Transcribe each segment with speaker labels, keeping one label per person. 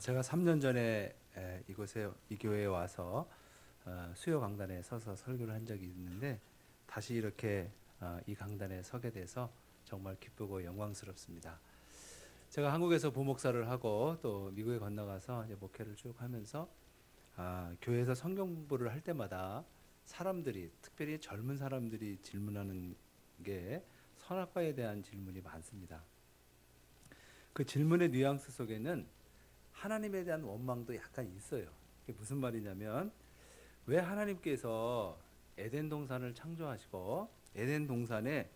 Speaker 1: 제가 3년 전에 이 교회에 와서 수요 강단에 서서 설교를 한 적이 있는데 다시 이렇게 이 강단에 서게 돼서 정말 기쁘고 영광스럽습니다. 제가 한국에서 부목사를 하고 또 미국에 건너가서 이제 목회를 쭉 하면서 교회에서 성경 공부를 할 때마다 사람들이, 특별히 젊은 사람들이 질문하는 게 선악과에 대한 질문이 많습니다. 그 질문의 뉘앙스 속에는 하나님에 대한 원망도 약간 있어요. 그게 무슨 말이냐면, 왜 하나님께서 에덴 동산을 창조하시고 에덴 동산에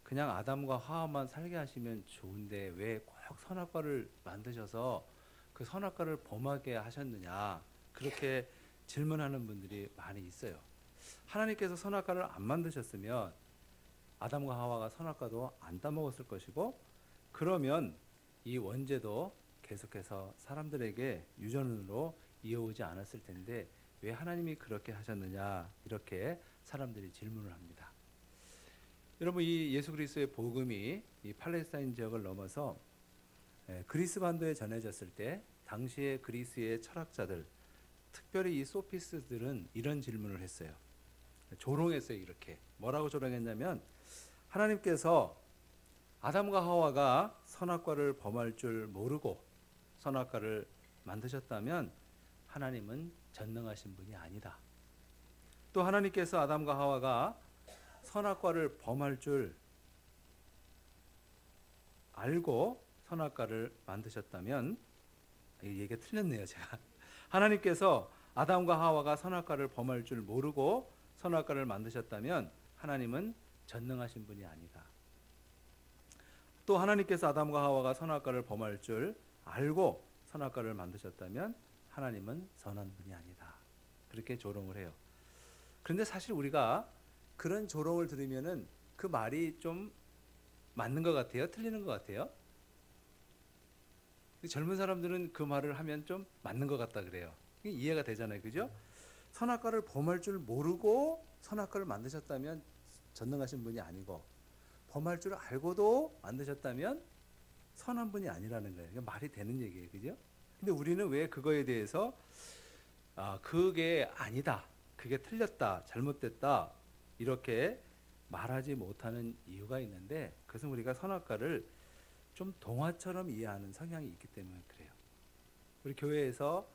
Speaker 1: 그냥 아담과 하와만 살게 하시면 좋은데 왜 꼭 선악과를 만드셔서 그 선악과를 범하게 하셨느냐, 그렇게 질문하는 분들이 많이 있어요. 하나님께서 선악과를 안 만드셨으면 아담과 하와가 선악과도 안 따먹었을 것이고, 그러면 이 원죄도 계속해서 사람들에게 유전으로 이어오지 않았을 텐데 왜 하나님이 그렇게 하셨느냐, 이렇게 사람들이 질문을 합니다. 여러분, 이 예수 그리스도의 복음이 이 팔레스타인 지역을 넘어서 그리스 반도에 전해졌을 때 당시의 그리스의 철학자들, 특별히 이 소피스들은 이런 질문을 했어요. 조롱했어요. 이렇게 뭐라고 조롱했냐면, 하나님께서 아담과 하와가 선악과를 범할 줄 모르고 선악과를 만드셨다면 하나님은 전능하신 분이 아니다. 또 하나님께서 아담과 하와가 선악과를 범할 줄 알고 선악과를 만드셨다면, 이 얘기가 틀렸네요 제가. 하나님께서 아담과 하와가 선악과를 범할 줄 모르고 선악과를 만드셨다면 하나님은 전능하신 분이 아니다. 또 하나님께서 아담과 하와가 선악과를 범할 줄 알고 선악과를 만드셨다면 하나님은 선한 분이 아니다. 그렇게 조롱을 해요. 그런데 사실 우리가 그런 조롱을 들으면은 그 말이 좀 맞는 것 같아요? 틀리는 것 같아요? 젊은 사람들은 그 말을 하면 좀 맞는 것 같다 그래요. 이해가 되잖아요. 그죠? 선악과를 범할 줄 모르고 선악과를 만드셨다면 전능하신 분이 아니고, 범할 줄 알고도 만드셨다면 선한 분이 아니라는 거예요. 말이 되는 얘기예요. 그죠? 근데 우리는 왜 그거에 대해서 그게 아니다, 그게 틀렸다, 잘못됐다, 이렇게 말하지 못하는 이유가 있는데, 그것은 우리가 선악과를 좀 동화처럼 이해하는 성향이 있기 때문에 그래요. 우리 교회에서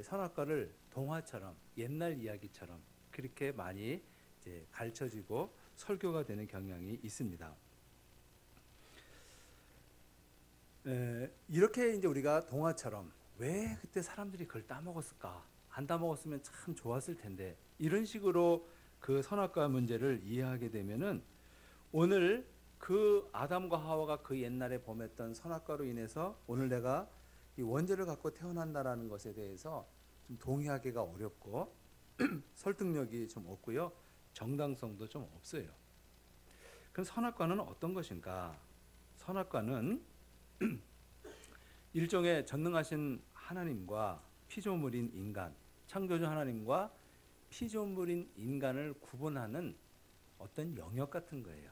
Speaker 1: 선악과를 동화처럼, 옛날 이야기처럼 그렇게 많이 이제 가르쳐지고 설교가 되는 경향이 있습니다. 이렇게 이제 우리가 동화처럼, 왜 그때 사람들이 그걸 따먹었을까? 안 따먹었으면 참 좋았을 텐데, 이런 식으로 그 선악과 문제를 이해하게 되면은 오늘 그 아담과 하와가 그 옛날에 범했던 선악과로 인해서 오늘 내가 이 원죄를 갖고 태어난다라는 것에 대해서 좀 동의하기가 어렵고 설득력이 좀 없고요, 정당성도 좀 없어요. 그럼 선악과는 어떤 것인가? 선악과는 일종의 전능하신 하나님과 피조물인 인간, 창조주 하나님과 피조물인 인간을 구분하는 어떤 영역 같은 거예요.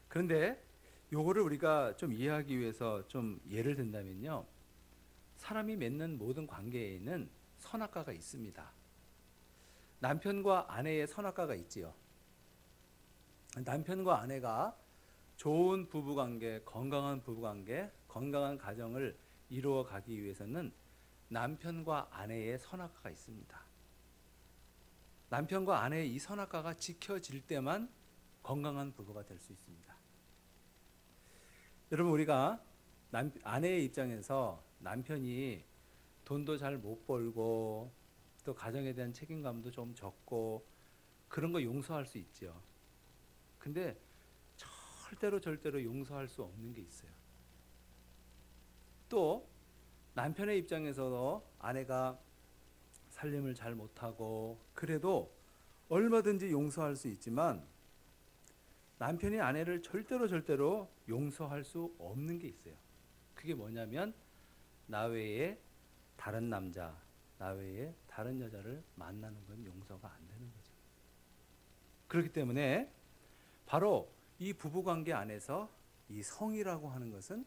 Speaker 1: 그런데 요거를 우리가 좀 이해하기 위해서 좀 예를 든다면요, 사람이 맺는 모든 관계에는 선악과가 있습니다. 남편과 아내의 선악과가 있지요. 남편과 아내가 좋은 부부관계, 건강한 부부관계, 건강한 가정을 이루어 가기 위해서는 남편과 아내의 선악과가 있습니다. 남편과 아내의 이 선악과가 지켜질 때만 건강한 부부가 될 수 있습니다. 여러분, 우리가 아내의 입장에서 남편이 돈도 잘 못 벌고 또 가정에 대한 책임감도 좀 적고 그런 거 용서할 수 있죠. 근데 절대로 용서할 수 없는 게 있어요. 또 남편의 입장에서도 아내가 살림을 잘 못하고 그래도 얼마든지 용서할 수 있지만 남편이 아내를 절대로 용서할 수 없는 게 있어요. 그게 뭐냐면, 나 외에 다른 남자, 나 외에 다른 여자를 만나는 건 용서가 안 되는 거죠. 그렇기 때문에 바로 이 부부관계 안에서 이 성이라고 하는 것은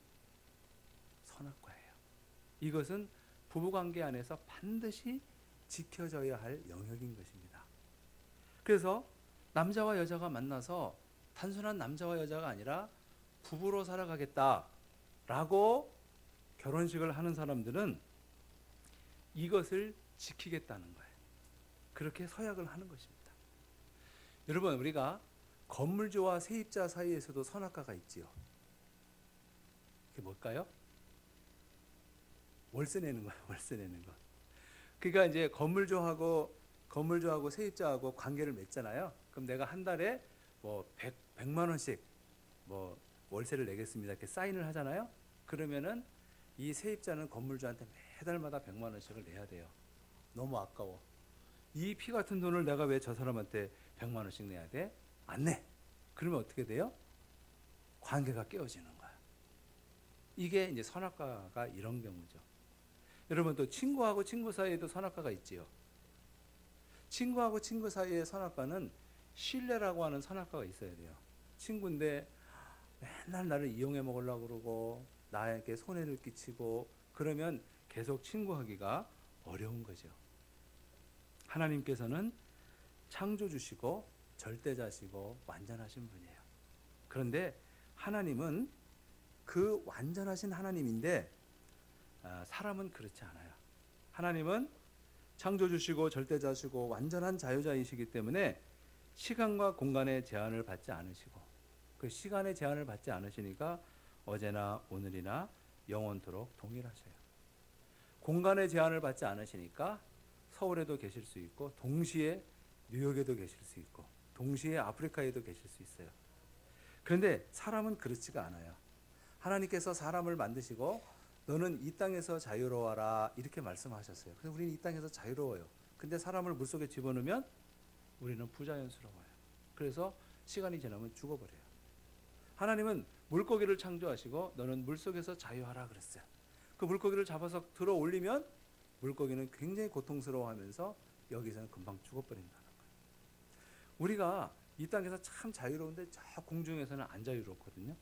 Speaker 1: 선악과예요. 이것은 부부관계 안에서 반드시 지켜져야 할 영역인 것입니다. 그래서 남자와 여자가 만나서 단순한 남자와 여자가 아니라 부부로 살아가겠다라고 결혼식을 하는 사람들은 이것을 지키겠다는 거예요. 그렇게 서약을 하는 것입니다. 여러분, 우리가 건물주와 세입자 사이에서도 선악과가 있지요. 그게 뭘까요? 월세 내는 거예요. 월세 내는 거. 그러니까 이제 건물주하고 세입자하고 관계를 맺잖아요. 그럼 내가 한 달에 뭐 100만 원씩 뭐 월세를 내겠습니다. 이렇게 사인을 하잖아요. 그러면은 이 세입자는 건물주한테 매달마다 100만 원씩을 내야 돼요. 너무 아까워. 이 피 같은 돈을 내가 왜 저 사람한테 100만 원씩 내야 돼? 안 내. 그러면 어떻게 돼요? 관계가 깨어지는 거야. 이게 이제 선악과가 이런 경우죠. 여러분, 또 친구하고 친구 사이에도 선악과가 있지요. 친구하고 친구 사이의 선악과는 신뢰라고 하는 선악과가 있어야 돼요. 친구인데 맨날 나를 이용해 먹으려고 그러고 나에게 손해를 끼치고 그러면 계속 친구하기가 어려운 거죠. 하나님께서는 창조주시고 절대자시고 완전하신 분이에요. 그런데 하나님은 그 완전하신 하나님인데 사람은 그렇지 않아요. 하나님은 창조주시고 절대자시고 완전한 자유자이시기 때문에 시간과 공간의 제한을 받지 않으시고, 그 시간의 제한을 받지 않으시니까 어제나 오늘이나 영원토록 동일하셔요. 공간의 제한을 받지 않으시니까 서울에도 계실 수 있고 동시에 뉴욕에도 계실 수 있고 동시에 아프리카에도 계실 수 있어요. 그런데 사람은 그렇지가 않아요. 하나님께서 사람을 만드시고 너는 이 땅에서 자유로워라 이렇게 말씀하셨어요. 그래서 우리는 이 땅에서 자유로워요. 근데 사람을 물속에 집어넣으면 우리는 부자연스러워요. 그래서 시간이 지나면 죽어버려요. 하나님은 물고기를 창조하시고 너는 물속에서 자유하라 그랬어요. 그 물고기를 잡아서 들어 올리면 물고기는 굉장히 고통스러워하면서 여기서는 금방 죽어버린다는 거예요. 우리가 이 땅에서 참 자유로운데 저 공중에서는 안 자유롭거든요.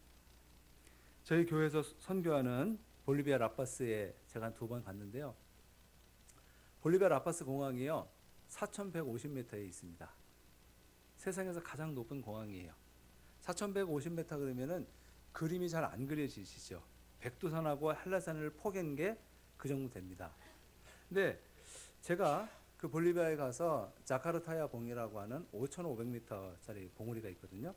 Speaker 1: 저희 교회에서 선교하는 볼리비아 라파스에 제가 2번 갔는데요. 볼리비아 라파스 공항이요 4,150m에 있습니다. 세상에서 가장 높은 공항이에요. 4,150m 그러면은 그림이 잘 안 그려지시죠. 백두산하고 한라산을 포갠 게 그 정도 됩니다. 근데 제가 그 볼리비아에 가서 자카르타야 봉이라고 하는 5,500m짜리 봉우리가 있거든요.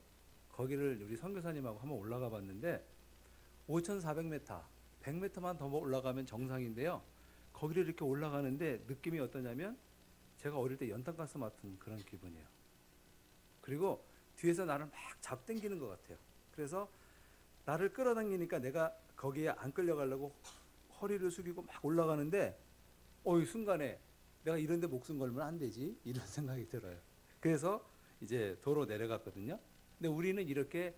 Speaker 1: 거기를 우리 선교사님하고 한번 올라가 봤는데 5,400m, 100m만 더 올라가면 정상인데요. 거기를 이렇게 올라가는데 느낌이 어떠냐면 제가 어릴 때 연탄가스 맡은 그런 기분이에요. 그리고 뒤에서 나를 막 잡당기는 것 같아요. 그래서 나를 끌어당기니까 내가 거기에 안 끌려가려고 허리를 숙이고 막 올라가는데 이 순간에 내가 이런 데 목숨 걸면 안 되지 이런 생각이 들어요. 그래서 이제 도로 내려갔거든요. 근데 우리는 이렇게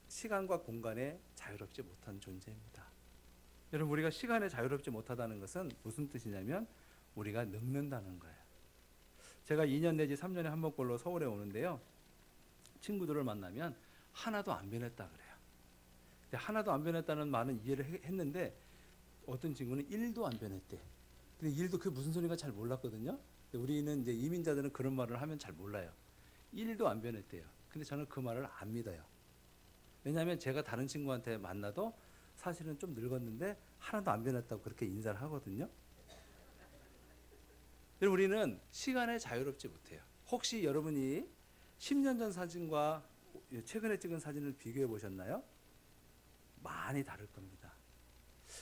Speaker 1: 시간과 공간에 자유롭지 못한 존재입니다. 여러분, 우리가 시간에 자유롭지 못하다는 것은 무슨 뜻이냐면 우리가 늙는다는 거예요. 제가 2년 내지 3년에 한 번꼴로 서울에 오는데요. 친구들을 만나면 하나도 안 변했다 그래요. 근데 하나도 안 변했다는 말은 이해를 했는데 어떤 친구는 1도 안 변했대. 근데 1도 그게 무슨 소리인가 잘 몰랐거든요. 근데 우리는 이제 이민자들은 그런 말을 하면 잘 몰라요. 1도 안 변했대요. 근데 저는 그 말을 안 믿어요. 왜냐하면 제가 다른 친구한테 만나도 사실은 좀 늙었는데 하나도 안 변했다고 그렇게 인사를 하거든요. 우리는 시간에 자유롭지 못해요. 혹시 여러분이 10년 전 사진과 최근에 찍은 사진을 비교해 보셨나요? 많이 다를 겁니다.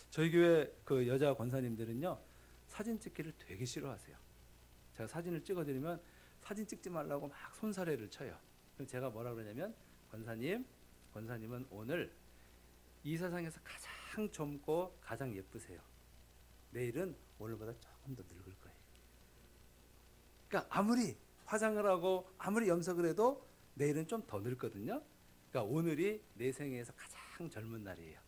Speaker 1: 저희 교회 그 여자 권사님들은요 사진 찍기를 되게 싫어하세요. 제가 사진을 찍어드리면 사진 찍지 말라고 막 손사래를 쳐요. 그럼 제가 뭐라 그러냐면 권사님은 오늘 이 세상에서 가장 젊고 가장 예쁘세요. 내일은 오늘보다 조금 더 늙을 거예요. 그러니까 아무리 화장을 하고 아무리 염색을 해도 내일은 좀 더 늙거든요. 그러니까 오늘이 내 생애에서 가장 젊은 날이에요.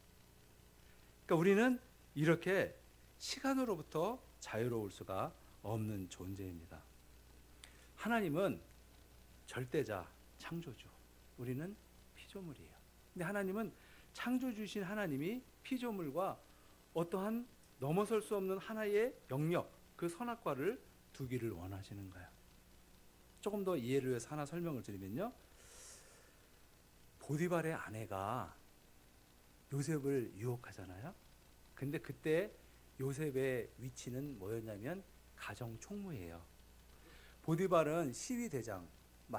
Speaker 1: 그러니까 우리는 이렇게 시간으로부터 자유로울 수가 없는 존재입니다. 하나님은 절대자, 창조주. 우리는 피조물이에요. 근데 하나님은 창조주신 하나님이 피조물과 어떠한 넘어설 수 없는 하나의 영역, 그 선악과를 두기를 원하시는 거예요. 조금 더 이해를 위해서 하나 설명을 드리면요, 보디발의 아내가 요셉을 유혹하잖아요. 근데 그때 요셉의 위치는 뭐였냐면 가정 총무예요. 보디발은 시위대장,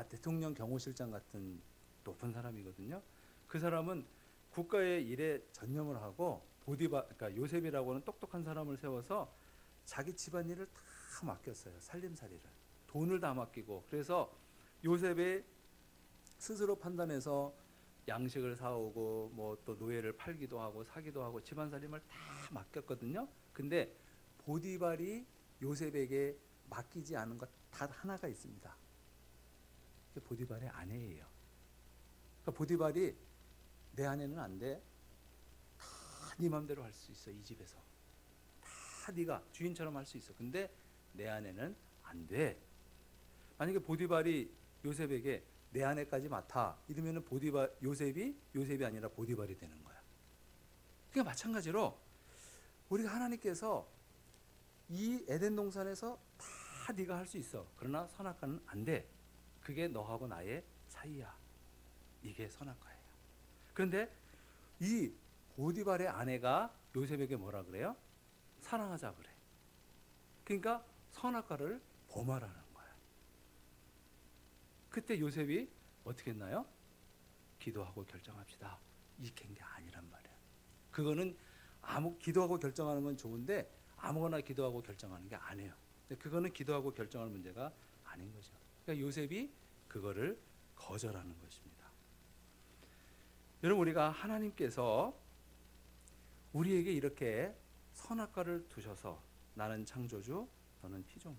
Speaker 1: 대통령 경호실장 같은 높은 사람이거든요. 그 사람은 국가의 일에 전념을 하고 그러니까 요셉이라고는 똑똑한 사람을 세워서 자기 집안일을 다 맡겼어요. 살림살이를. 돈을 다 맡기고, 그래서 요셉의 스스로 판단해서 양식을 사오고 뭐 또 노예를 팔기도 하고 사기도 하고 집안살림을 다 맡겼거든요. 근데 보디발이 요셉에게 맡기지 않은 것 단 하나가 있습니다. 그게 보디발의 아내예요. 그러니까 보디발이 내 아내는 안 돼. 다 네 맘대로 할 수 있어. 이 집에서 다 네가 주인처럼 할 수 있어. 근데 내 아내는 안 돼. 만약에 보디발이 요셉에게 내 아내까지 맡아 이러면은 요셉이 아니라 보디발이 되는 거야. 그러니까 마찬가지로 우리가 하나님께서 이 에덴 동산에서 다 네가 할 수 있어. 그러나 선악과는 안 돼. 그게 너하고 나의 사이야. 이게 선악과예요. 그런데 이 보디발의 아내가 요셉에게 뭐라 그래요? 사랑하자 그래. 그러니까 선악과를 범하라는 거야. 그때 요셉이 어떻게 했나요? 기도하고 결정합시다. 이게 아니란 말이야. 그거는 기도하고 결정하는 건 좋은데 아무거나 기도하고 결정하는 게 아니에요. 그거는 기도하고 결정할 문제가 아닌 거죠. 그러니까 요셉이 그거를 거절하는 것입니다. 여러분, 우리가 하나님께서 우리에게 이렇게 선악과를 두셔서 나는 창조주, 너는 피조물.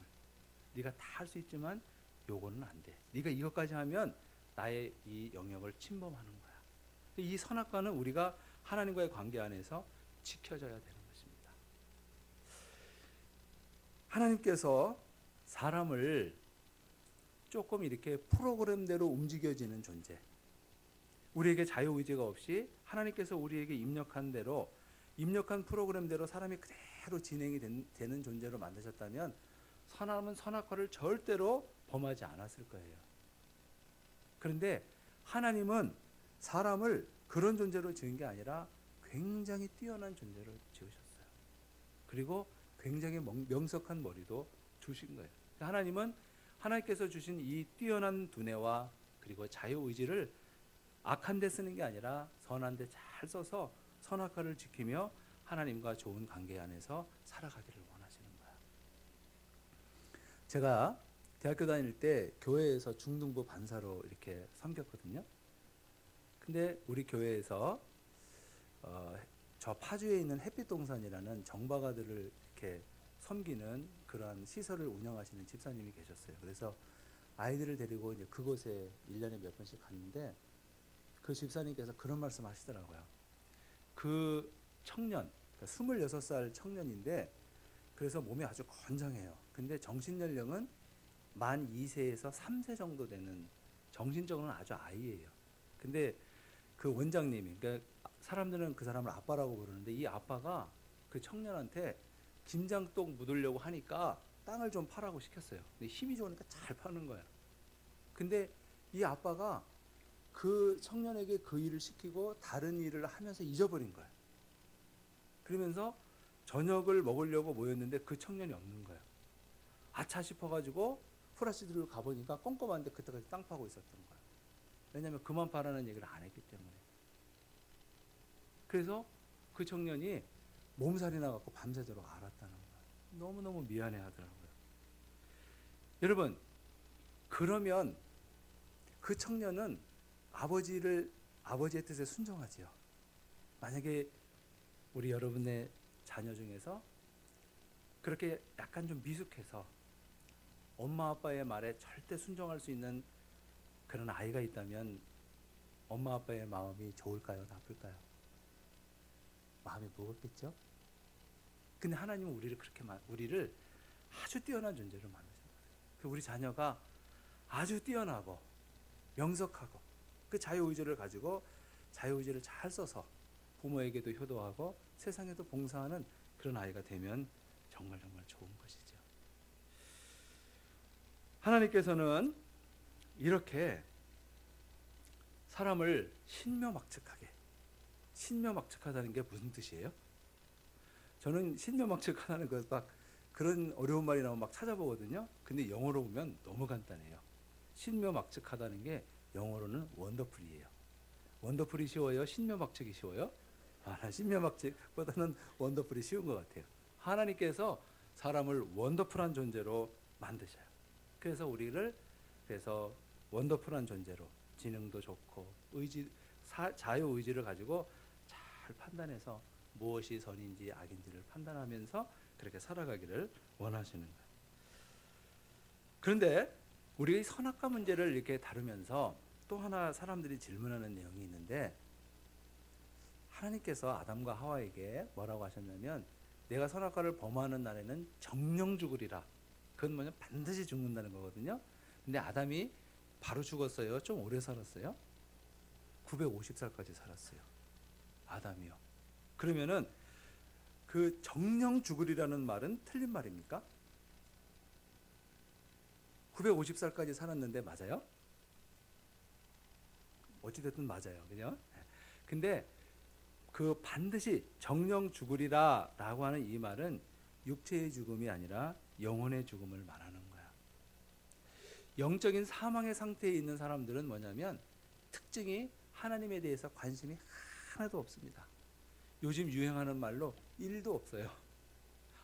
Speaker 1: 네가 다 할 수 있지만 요거는 안 돼. 네가 이것까지 하면 나의 이 영역을 침범하는 거야. 이 선악과는 우리가 하나님과의 관계 안에서 지켜져야 되는 것입니다. 하나님께서 사람을 조금 이렇게 프로그램대로 움직여지는 존재, 우리에게 자유의지가 없이 하나님께서 우리에게 입력한 프로그램대로 사람이 그대로 진행이 되는 존재로 만드셨다면 사람은 선악과를 절대로 범하지 않았을 거예요. 그런데 하나님은 사람을 그런 존재로 지은 게 아니라 굉장히 뛰어난 존재로 지으셨어요. 그리고 굉장히 명석한 머리도 주신 거예요. 하나님께서 주신 이 뛰어난 두뇌와 그리고 자유의지를 악한 데 쓰는 게 아니라 선한 데 잘 써서 선악과를 지키며 하나님과 좋은 관계 안에서 살아가기를 원하시는 거예요. 제가 대학교 다닐 때 교회에서 중등부 반사로 이렇게 섬겼거든요. 근데 우리 교회에서 저 파주에 있는 햇빛동산이라는 정박아들을 이렇게 섬기는 그러한 시설을 운영하시는 집사님이 계셨어요. 그래서 아이들을 데리고 이제 그곳에 1년에 몇 번씩 갔는데 그 집사님께서 그런 말씀 하시더라고요. 그 청년, 그러니까 26살 청년인데 그래서 몸이 아주 건장해요. 근데 정신연령은 만 2세에서 3세 정도 되는, 정신적으로는 아주 아이예요. 근데 그 원장님이, 그러니까 사람들은 그 사람을 아빠라고 부르는데 이 아빠가 그 청년한테 김장떡 묻으려고 하니까 땅을 좀 파라고 시켰어요. 근데 힘이 좋으니까 잘 파는 거야. 근데 이 아빠가 그 청년에게 그 일을 시키고 다른 일을 하면서 잊어버린 거야. 그러면서 저녁을 먹으려고 모였는데 그 청년이 없는 거야. 아차 싶어가지고 후라시 들고 가보니까 꼼꼼한데 그때까지 땅 파고 있었던 거야. 왜냐하면 그만 파라는 얘기를 안 했기 때문에. 그래서 그 청년이 몸살이 나갖고 밤새도록 앓았다는 거야. 너무너무 미안해 하더라고요. 여러분, 그러면 그 청년은 아버지의 뜻에 순종하지요. 만약에 우리 여러분의 자녀 중에서 그렇게 약간 좀 미숙해서 엄마 아빠의 말에 절대 순종할 수 있는 그런 아이가 있다면 엄마 아빠의 마음이 좋을까요? 나쁠까요? 마음이 무겁겠죠? 근데 하나님은 우리를 아주 뛰어난 존재로 만드셨어요. 우리 자녀가 아주 뛰어나고 명석하고 그 자유의지를 가지고 자유의지를 잘 써서 부모에게도 효도하고 세상에도 봉사하는 그런 아이가 되면 정말 좋은 것이죠. 하나님께서는 이렇게 사람을 신묘막측하다는 게 무슨 뜻이에요? 저는 신묘막측하다는 것 막 그런 어려운 말이 나오면 막 찾아보거든요. 근데 영어로 보면 너무 간단해요. 신묘막측하다는 게 영어로는 원더풀이에요. 원더풀이 쉬워요? 신묘막측이 쉬워요? 신묘막측보다는 원더풀이 쉬운 것 같아요. 하나님께서 사람을 원더풀한 존재로 만드셔요. 그래서 우리를 원더풀한 존재로, 지능도 좋고 자유의지를 가지고 잘 판단해서 무엇이 선인지 악인지를 판단하면서 그렇게 살아가기를 원하시는 거예요. 그런데 우리가 이 선악과 문제를 이렇게 다루면서 또 하나 사람들이 질문하는 내용이 있는데, 하나님께서 아담과 하와에게 뭐라고 하셨냐면 내가 선악과를 범하는 날에는 정령 죽으리라. 그건 뭐냐, 반드시 죽는다는 거거든요. 근데 아담이 바로 죽었어요? 좀 오래 살았어요? 950살까지 살았어요. 아담이요. 그러면은 그 정령 죽으리라는 말은 틀린 말입니까? 950살까지 살았는데 맞아요? 어찌됐든 맞아요. 그죠? 근데 그 반드시 정령 죽으리라 라고 하는 이 말은 육체의 죽음이 아니라 영혼의 죽음을 말하는 거야. 영적인 사망의 상태에 있는 사람들은 뭐냐면 특징이 하나님에 대해서 관심이 하나도 없습니다. 요즘 유행하는 말로 1도 없어요.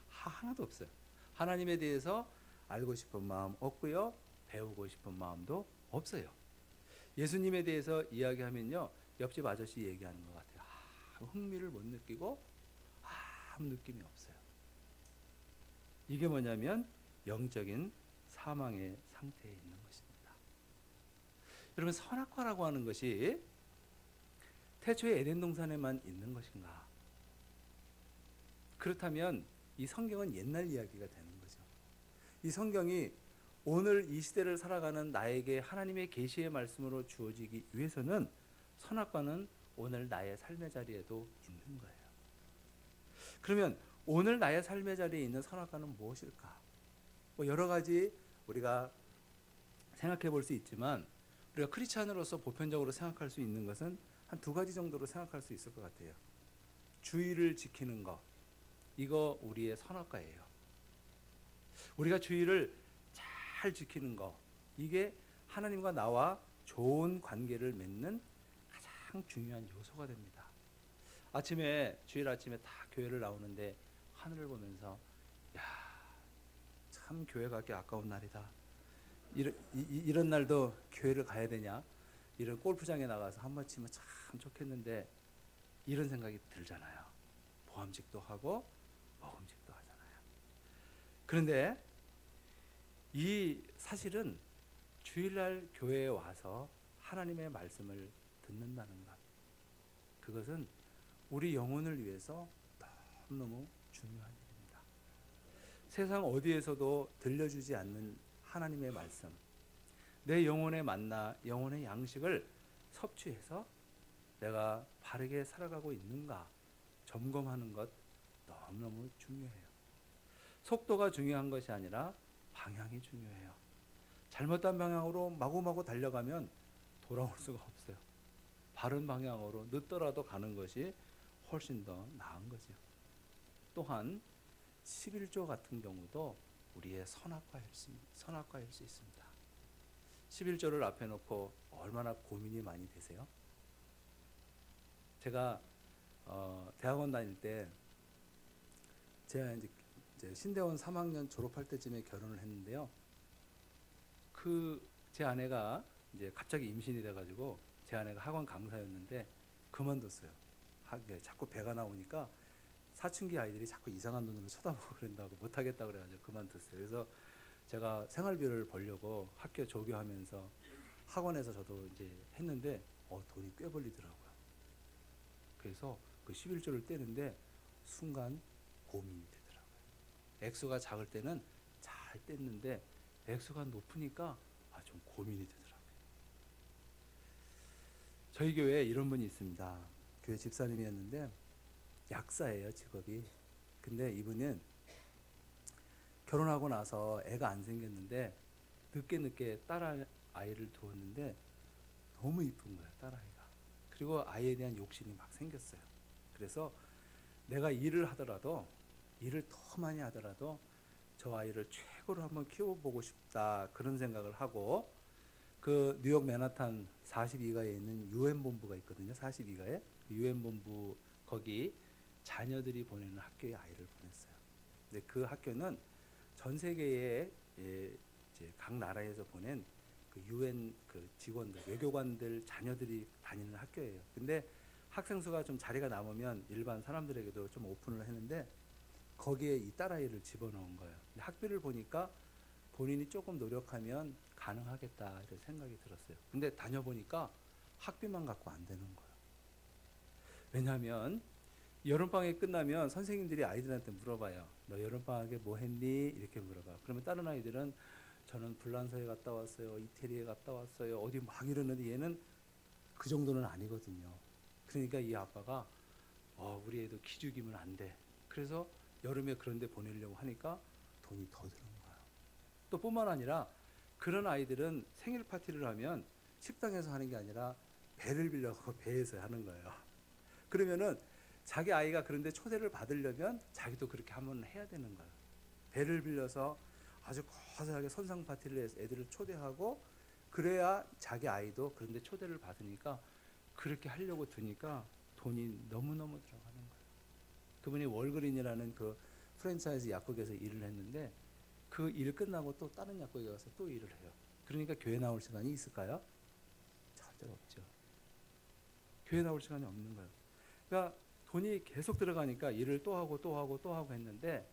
Speaker 1: 하나도 없어요. 하나님에 대해서 알고 싶은 마음 없고요. 배우고 싶은 마음도 없어요. 예수님에 대해서 이야기하면요, 옆집 아저씨 얘기하는 것 같아요. 흥미를 못 느끼고 아무 느낌이 없어요. 이게 뭐냐면 영적인 사망의 상태에 있는 것입니다. 여러분, 선악과라고 하는 것이 태초에 에덴 동산에만 있는 것인가? 그렇다면 이 성경은 옛날 이야기가 되는 거죠. 이 성경이 오늘 이 시대를 살아가는 나에게 하나님의 계시의 말씀으로 주어지기 위해서는 선악과는 오늘 나의 삶의 자리에도 있는 거예요. 그러면 오늘 나의 삶의 자리에 있는 선악과는 무엇일까? 여러 가지 우리가 생각해 볼 수 있지만, 우리가 크리스찬으로서 보편적으로 생각할 수 있는 것은 한 두 가지 정도로 생각할 수 있을 것 같아요. 주의를 지키는 것, 이거 우리의 선악과예요. 우리가 주의를 잘 지키는 것, 이게 하나님과 나와 좋은 관계를 맺는 가장 중요한 요소가 됩니다. 주일 아침에 다 교회를 나오는데 하늘을 보면서 참 교회 가기 아까운 날이다. 이런 날도 교회를 가야 되냐? 이런 골프장에 나가서 한 번 치면 참 좋겠는데 이런 생각이 들잖아요. 보암직도 하고 먹음직도 하잖아요. 그런데 이 사실은 주일날 교회에 와서 하나님의 말씀을 듣는다는 것, 그것은 우리 영혼을 위해서 너무너무 중요한 일입니다. 세상 어디에서도 들려주지 않는 하나님의 말씀, 내 영혼의 만나, 영혼의 양식을 섭취해서 내가 바르게 살아가고 있는가 점검하는 것 너무너무 중요해요. 속도가 중요한 것이 아니라 방향이 중요해요. 잘못된 방향으로 마구마구 달려가면 돌아올 수가 없어요. 바른 방향으로 늦더라도 가는 것이 훨씬 더 나은 거죠. 또한 11조 같은 경우도 우리의 선악과일 수 있습니다. 11조를 앞에 놓고 얼마나 고민이 많이 되세요? 제가 대학원 다닐 때 제가 이제 신대원 3학년 졸업할 때쯤에 결혼을 했는데요. 제 아내가 이제 갑자기 임신이 돼가지고, 제 아내가 학원 강사였는데 그만뒀어요. 자꾸 배가 나오니까 사춘기 아이들이 자꾸 이상한 눈으로 쳐다보고 그런다고 못하겠다 그래가지고 그만뒀어요. 그래서 제가 생활비를 벌려고 학교 조교하면서 학원에서 저도 이제 했는데 돈이 꽤 벌리더라고요. 그래서 그 11조를 떼는데 순간 고민이 되더라고요. 액수가 작을 때는 잘 뗐는데 액수가 높으니까 좀 고민이 되더라고요. 저희 교회에 이런 분이 있습니다. 교회 집사님이었는데 약사예요, 직업이. 근데 이분은 결혼하고 나서 애가 안 생겼는데 늦게 딸 아이를 두었는데 너무 이쁜 거예요, 딸아이가. 그리고 아이에 대한 욕심이 막 생겼어요. 그래서 내가 일을 더 많이 하더라도 저 아이를 최고로 한번 키워보고 싶다, 그런 생각을 하고, 그 뉴욕 맨하탄 42가에 있는 유엔 본부가 있거든요. 42가에 유엔 본부, 거기 자녀들이 보내는 학교에 아이를 보냈어요. 근데 그 학교는 전 세계의 이제 각 나라에서 보낸 그 유엔 그 직원들, 외교관들 자녀들이 다니는 학교예요. 근데 학생 수가 좀 자리가 남으면 일반 사람들에게도 좀 오픈을 했는데 거기에 이 딸아이를 집어넣은 거예요. 근데 학비를 보니까 본인이 조금 노력하면 가능하겠다 이런 생각이 들었어요. 근데 다녀보니까 학비만 갖고 안 되는 거예요. 왜냐하면 여름방학이 끝나면 선생님들이 아이들한테 물어봐요. 너 여름방학에 뭐 했니? 이렇게 물어봐. 그러면 다른 아이들은 저는 불란서에 갔다 왔어요. 이태리에 갔다 왔어요. 어디 막 이러는데 얘는 그 정도는 아니거든요. 그러니까 이 아빠가 우리 애도 기죽이면 안 돼. 그래서 여름에 그런 데 보내려고 하니까 돈이 더 드는 거예요. 또 뿐만 아니라 그런 아이들은 생일 파티를 하면 식당에서 하는 게 아니라 배를 빌려서 배에서 하는 거예요. 그러면은 자기 아이가 그런데 초대를 받으려면 자기도 그렇게 한번 해야 되는 거예요. 배를 빌려서 아주 거대하게 선상 파티를 해서 애들을 초대하고, 그래야 자기 아이도 그런데 초대를 받으니까 그렇게 하려고 드니까 돈이 너무너무 들어가는 거예요. 그분이 월그린이라는 그 프랜차이즈 약국에서 일을 했는데 그 일 끝나고 또 다른 약국에 가서 또 일을 해요. 그러니까 교회 나올 시간이 있을까요? 절대 없죠. 교회 나올 시간이 없는 거예요. 그러니까 돈이 계속 들어가니까 일을 또 하고 또 하고 또 하고 했는데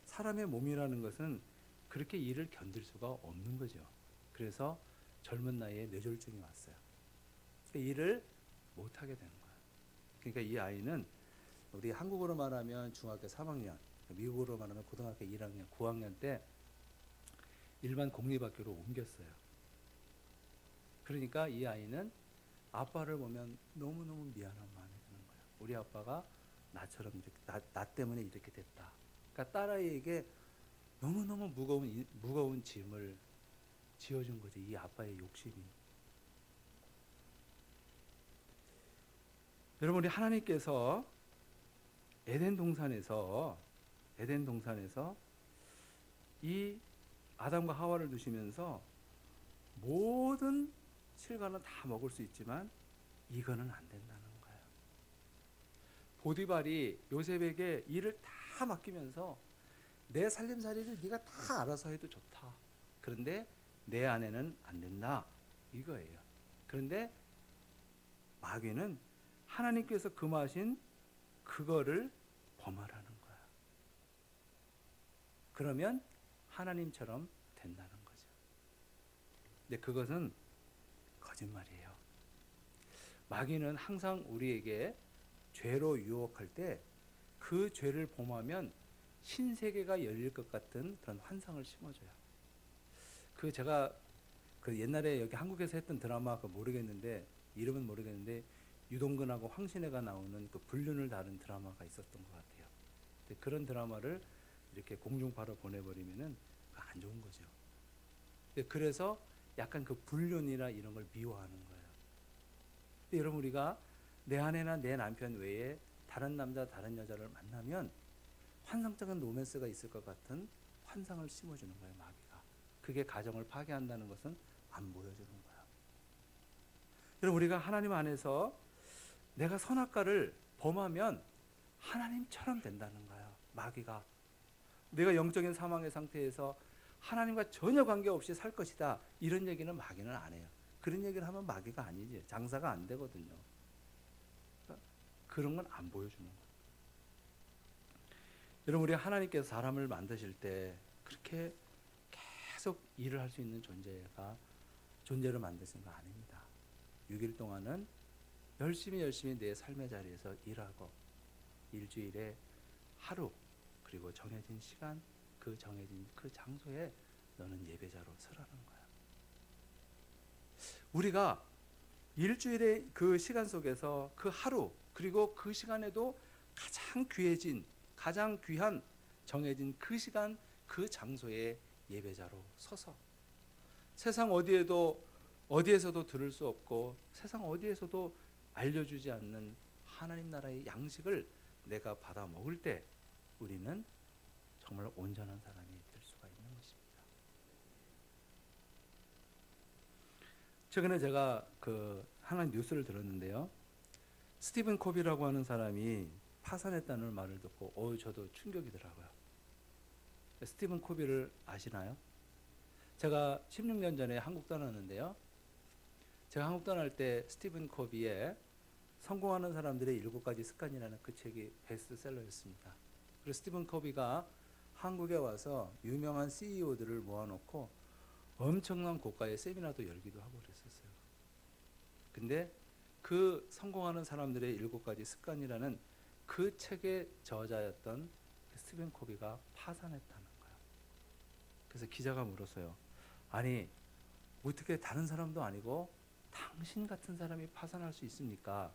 Speaker 1: 사람의 몸이라는 것은 그렇게 일을 견딜 수가 없는 거죠. 그래서 젊은 나이에 뇌졸중이 왔어요. 그러니까 일을 못 하게 되는 거예요. 그러니까 이 아이는 우리 한국으로 말하면 중학교 3학년, 미국으로 말하면 고등학교 1학년, 9학년 때 일반 공립학교로 옮겼어요. 그러니까 이 아이는 아빠를 보면 너무너무 미안한 마음이 드는 거예요. 우리 아빠가 나처럼 이렇게 나 때문에 이렇게 됐다. 그러니까 딸아이에게 너무너무 무거운 짐을 지어준 거죠. 이 아빠의 욕심이. 여러분, 우리 하나님께서 에덴 동산에서 이 아담과 하와를 두시면서 모든 실과는 다 먹을 수 있지만 이거는 안 된다는 거예요. 보디발이 요셉에게 일을 다 맡기면서 내 살림살이를 네가 다 알아서 해도 좋다. 그런데 내 아내는 안 된다. 이거예요. 그런데 마귀는 하나님께서 금하신 그거를 범하라는 거야. 그러면 하나님처럼 된다는 거죠. 근데 그것은 거짓말이에요. 마귀는 항상 우리에게 죄로 유혹할 때 그 죄를 범하면 신세계가 열릴 것 같은 그런 환상을 심어줘요. 제가 옛날에 여기 한국에서 했던 드라마 모르겠는데, 이름은 모르겠는데 유동근하고 황신혜가 나오는 그 불륜을 다룬 드라마가 있었던 것 같아요. 근데 그런 드라마를 이렇게 공중파로 보내버리면은 안 좋은 거죠. 그래서 약간 그 불륜이나 이런 걸 미워하는 거예요. 근데 여러분, 우리가 내 아내나 내 남편 외에 다른 남자, 다른 여자를 만나면 환상적인 로맨스가 있을 것 같은 환상을 심어주는 거예요, 마귀가. 그게 가정을 파괴한다는 것은 안 보여주는 거예요. 여러분, 우리가 하나님 안에서 내가 선악과를 범하면 하나님처럼 된다는 거예요, 마귀가. 내가 영적인 사망의 상태에서 하나님과 전혀 관계없이 살 것이다, 이런 얘기는 마귀는 안 해요. 그런 얘기를 하면 마귀가 아니지, 장사가 안 되거든요. 그러니까 그런 건 안 보여주는 거예요. 여러분, 우리 하나님께서 사람을 만드실 때 그렇게 계속 일을 할 수 있는 존재로 만드신 거 아닙니다. 6일 동안은 열심히 내 삶의 자리에서 일하고, 일주일에 하루, 그리고 정해진 시간, 정해진 그 장소에 너는 예배자로 서라는 거야. 우리가 일주일의 그 시간 속에서 그 하루, 그리고 그 시간에도 가장 귀해진, 가장 귀한 정해진 그 시간 그 장소에 예배자로 서서 세상 어디에서도 들을 수 없고 세상 어디에서도 알려주지 않는 하나님 나라의 양식을 내가 받아 먹을 때 우리는 정말 온전한 사람이 될 수가 있는 것입니다. 최근에 제가 하나 뉴스를 들었는데요. 스티븐 코비라고 하는 사람이 파산했다는 말을 듣고 저도 충격이더라고요. 스티븐 코비를 아시나요? 제가 16년 전에 한국 떠났는데요. 제가 한국 떠날 때 스티븐 코비의 성공하는 사람들의 7가지 습관이라는 그 책이 베스트셀러였습니다. 그리고 스티븐 코비가 한국에 와서 유명한 CEO들을 모아놓고 엄청난 고가의 세미나도 열기도 하고 그랬었어요. 근데 그 성공하는 사람들의 7가지 습관이라는 그 책의 저자였던 스티븐 코비가 파산했다는 거예요. 그래서 기자가 물었어요. 아니 어떻게 다른 사람도 아니고 당신 같은 사람이 파산할 수 있습니까?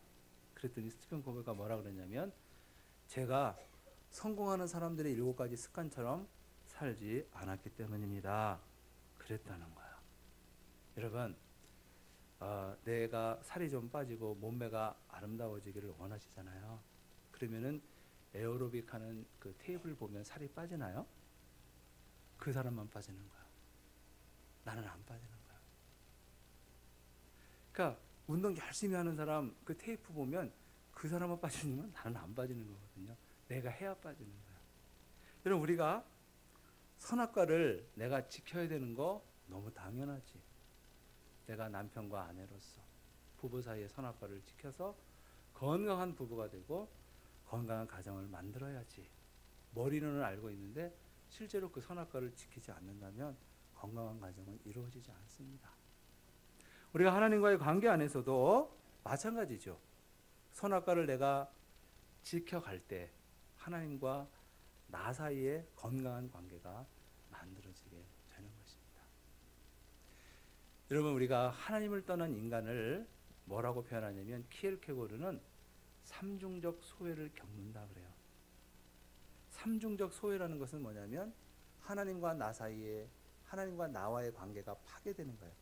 Speaker 1: 그랬더니 스티븐 코비가 뭐라 그랬냐면 제가 성공하는 사람들의 7가지 습관처럼 살지 않았기 때문입니다. 그랬다는 거예요. 여러분 내가 살이 좀 빠지고 몸매가 아름다워지기를 원하시잖아요. 그러면은 에어로빅 하는 그 테이블 보면 살이 빠지나요? 그 사람만 빠지는 거야. 나는 안 빠지는 거야. 그러니까 운동 열심히 하는 사람 그 테이프 보면 그 사람만 빠지면 나는 안 빠지는 거거든요. 내가 해야 빠지는 거야. 여러분 우리가 선악과를 내가 지켜야 되는 거 너무 당연하지. 내가 남편과 아내로서 부부 사이의 선악과를 지켜서 건강한 부부가 되고 건강한 가정을 만들어야지. 머리로는 알고 있는데 실제로 그 선악과를 지키지 않는다면 건강한 가정은 이루어지지 않습니다. 우리가 하나님과의 관계 안에서도 마찬가지죠. 선악과를 내가 지켜갈 때 하나님과 나 사이에 건강한 관계가 만들어지게 되는 것입니다. 여러분 우리가 하나님을 떠난 인간을 뭐라고 표현하냐면 키엘케고르는 삼중적 소외를 겪는다 그래요. 삼중적 소외라는 것은 뭐냐면 하나님과 나 사이에 하나님과 나와의 관계가 파괴되는 거예요.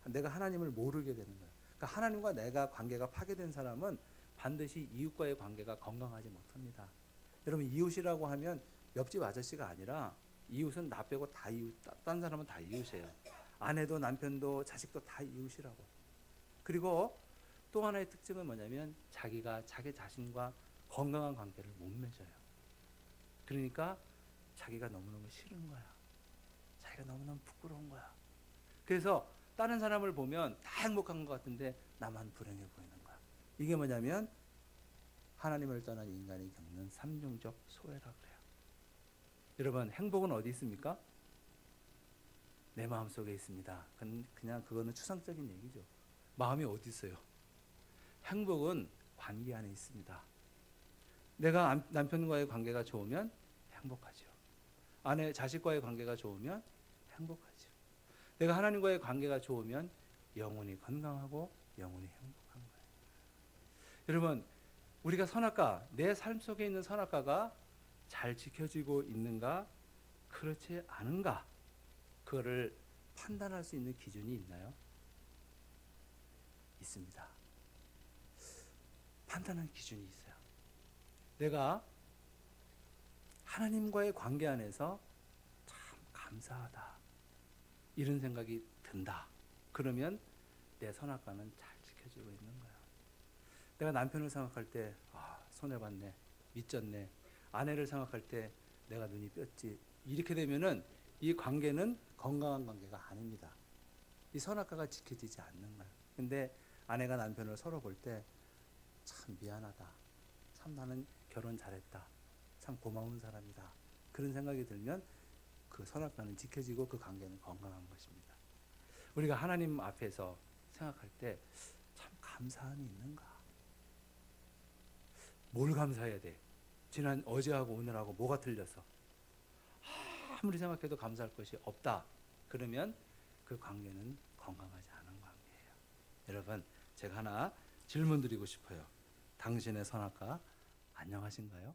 Speaker 1: 내가 하나님을 모르게 되는 거예요. 그러니까 하나님과 내가 관계가 파괴된 사람은 반드시 이웃과의 관계가 건강하지 못합니다. 여러분 이웃이라고 하면 옆집 아저씨가 아니라 이웃은 나 빼고 다 이웃, 딴 사람은 다 이웃이에요. 아내도 남편도 자식도 다 이웃이라고. 그리고 또 하나의 특징은 뭐냐면 자기가 자기 자신과 건강한 관계를 못 맺어요. 그러니까 자기가 너무너무 싫은 거야. 자기가 너무너무 부끄러운 거야. 그래서 다른 사람을 보면 다 행복한 것 같은데 나만 불행해 보이는 거야. 이게 뭐냐면 하나님을 떠난 인간이 겪는 삼중적 소외라 그래요. 여러분 행복은 어디 있습니까? 내 마음속에 있습니다. 그냥 그거는 추상적인 얘기죠. 마음이 어디 있어요? 행복은 관계 안에 있습니다. 내가 남편과의 관계가 좋으면 행복하죠. 아내, 자식과의 관계가 좋으면 행복하죠. 내가 하나님과의 관계가 좋으면 영혼이 건강하고 영혼이 행복한 거예요. 여러분, 우리가 선악과, 내 삶 속에 있는 선악과가 잘 지켜지고 있는가, 그렇지 않은가, 그거를 판단할 수 있는 기준이 있나요? 있습니다. 판단하는 기준이 있어요. 내가 하나님과의 관계 안에서 참 감사하다, 이런 생각이 든다. 그러면 내 선악과는 잘 지켜지고 있는 거야. 내가 남편을 생각할 때 손해봤네, 미쳤네. 아내를 생각할 때 내가 눈이 뼈지. 이렇게 되면은 이 관계는 건강한 관계가 아닙니다. 이 선악과가 지켜지지 않는 거야. 근데 아내가 남편을 서로 볼 때 참 미안하다, 참 나는 결혼 잘했다, 참 고마운 사람이다, 그런 생각이 들면 그 선악과는 지켜지고 그 관계는 건강한 것입니다. 우리가 하나님 앞에서 생각할 때 참 감사함이 있는가? 뭘 감사해야 돼? 어제하고 오늘하고 뭐가 틀려서? 아무리 생각해도 감사할 것이 없다. 그러면 그 관계는 건강하지 않은 관계예요. 여러분, 제가 하나 질문 드리고 싶어요. 당신의 선악과 안녕하신가요?